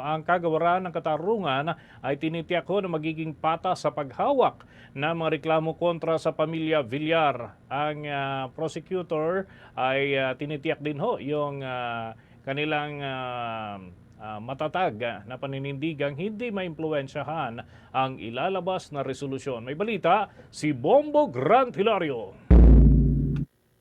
Ang kagawaran ng katarungan ay tinitiyak ho na magiging patas sa paghawak ng mga reklamo kontra sa pamilya Villar. Ang prosecutor ay tinitiyak din ho yung kanilang matatag na paninindigang hindi maimpluwensyahan ang ilalabas na resolusyon. May balita si Bombo Grant Hilario.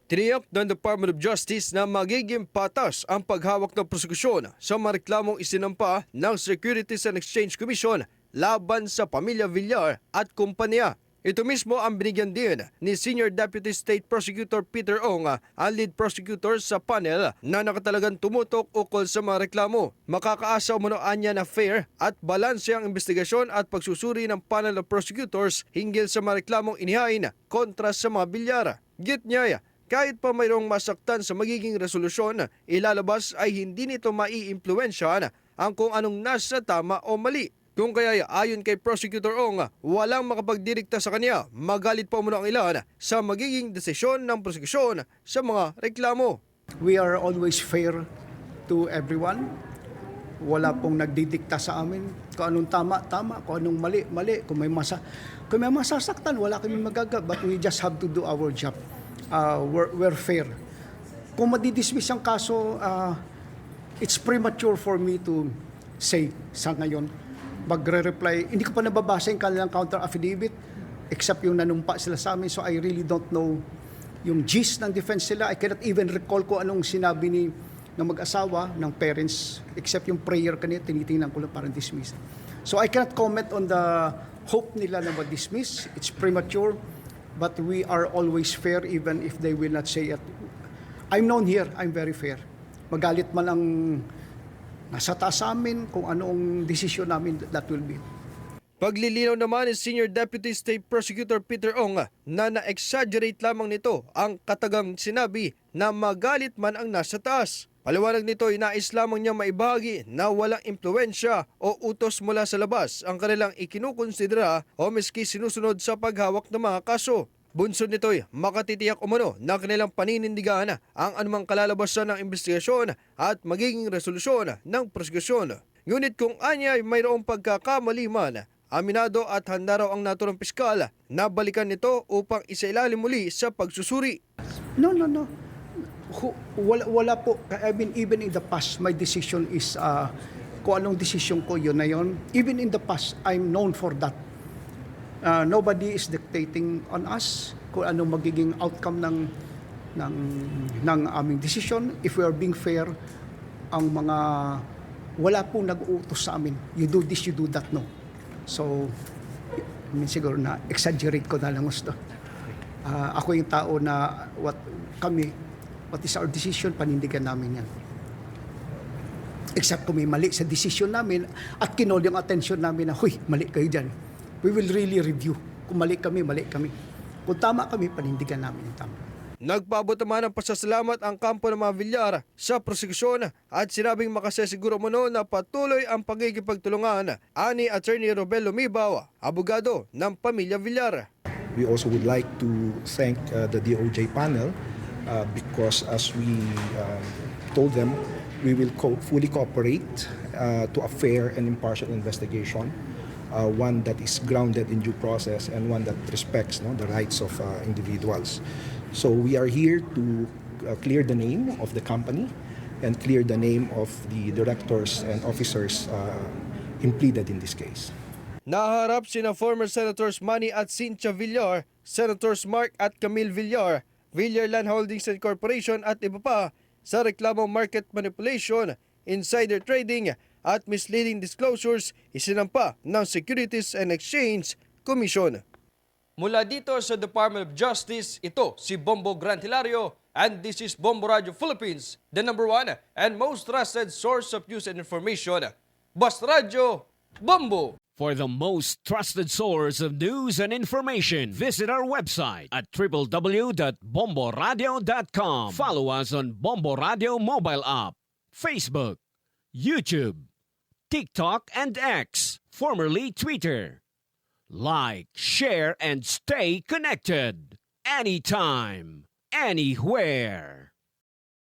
Tiniyak ng Department of Justice na magiging patas ang paghawak ng prosekusyon sa mga reklamong isinampa ng Securities and Exchange Commission laban sa pamilya Villar at kumpanya. Ito mismo ang binigyan din ni Senior Deputy State Prosecutor Peter Ong, ang lead prosecutor sa panel na nakatalagang tumutok ukol sa mga reklamo. Makakaasa umunoan niya na fair at balanse ang investigasyon at pagsusuri ng panel of prosecutors hinggil sa mga reklamong inihain kontra sa mga Villar. Git niya, kahit pa mayroong masaktan sa magiging resolusyon, ilalabas ay hindi nito maiimpluwensyahan ang kung anong nasa tama o mali. Kung kaya ayon kay Prosecutor Ong, walang makapagdirikta sa kanya, magalit pa muna ang ilan sa magiging desisyon ng prosekusyon sa mga reklamo. We are always fair to everyone. Wala pong nagdidikta sa amin. Kung anong tama, tama. Kung anong mali, mali. Kung may masasaktan, wala kami magagawa. But we just have to do our job. We're fair. Kung madidismiss ang kaso, it's premature for me to say sa ngayon. Magre-reply, hindi ko pa nababasa yung kanilang counter affidavit except yung nanumpa sila sa amin. So I really don't know yung gist ng defense sila. I cannot even recall kung anong sinabi ng mag-asawa, ng parents, except yung prayer kanina, tinitingnan ko lang parang dismiss. So I cannot comment on the hope nila na mag-dismiss. It's premature. But we are always fair even if they will not say it. I'm known here, I'm very fair. Magalit man ang nasa taas sa amin, kung anong desisyon namin, that will be. Paglilinaw naman ni Senior Deputy State Prosecutor Peter Ong na na-exaggerate lamang nito ang katagang sinabi na magalit man ang nasa taas. Paliwanag nito ay nais lamang niya maibahagi na walang impluwensya o utos mula sa labas ang kanilang ikinukonsidera o miski sinusunod sa paghawak ng mga kaso. Bunsod nito'y makatitiyak umano na kanilang paninindigan ang anumang kalalabasan ng investigasyon at magiging resolusyon ng prosekusyon. Ngunit kung anya ay mayroong pagkakamali man, aminado at handa raw ang naturang piskal na balikan nito upang isailalim muli sa pagsusuri. No. Wala po. I mean, even in the past, my decision is, kung anong decision ko, yun na yun. Even in the past, I'm known for that. Nobody is dictating on us kung anong magiging outcome ng aming decision. If we are being fair, ang mga wala pong nag-uutos sa amin. You do this, you do that, no. So, I mean, siguro na exaggerate ko na lang gusto. Ako yung tao na what is our decision, panindigan namin yan. Except kung may mali sa decision namin at kinol yung attention namin na, huy, mali kayo dyan. We will really review. Kung mali kami, mali kami. Kung tama kami, panindigan namin yung tama. Nagpaabot naman ng pasasalamat ang kampo ng mga Villar sa prosekusyon at sinabing makasesiguro mo na patuloy ang pagkikipagtulungan ani Attorney Robel Lumibaw, abogado ng pamilya Villar. We also would like to thank the DOJ panel because as we told them, we will fully cooperate to a fair and impartial investigation, one that is grounded in due process and one that respects the rights of individuals. So we are here to clear the name of the company and clear the name of the directors and officers impleaded in this case. Naharap sina former Senators Manny at Cynthia Villar, Senators Mark at Camille Villar, Villar Land Holdings and Corporation at iba pa sa reklamong market manipulation, insider trading at misleading disclosures isinampa ng Securities and Exchange Commission. Mula dito sa Department of Justice, ito si Bombo Grant Hilario and this is Bombo Radio Philippines, the #1 and most trusted source of news and information. Basta Radio, Bombo! For the most trusted source of news and information, visit our website at www.bomboradio.com. Follow us on Bombo Radio mobile app, Facebook, YouTube, TikTok, and X, formerly Twitter. Like, share, and stay connected. Anytime, anywhere.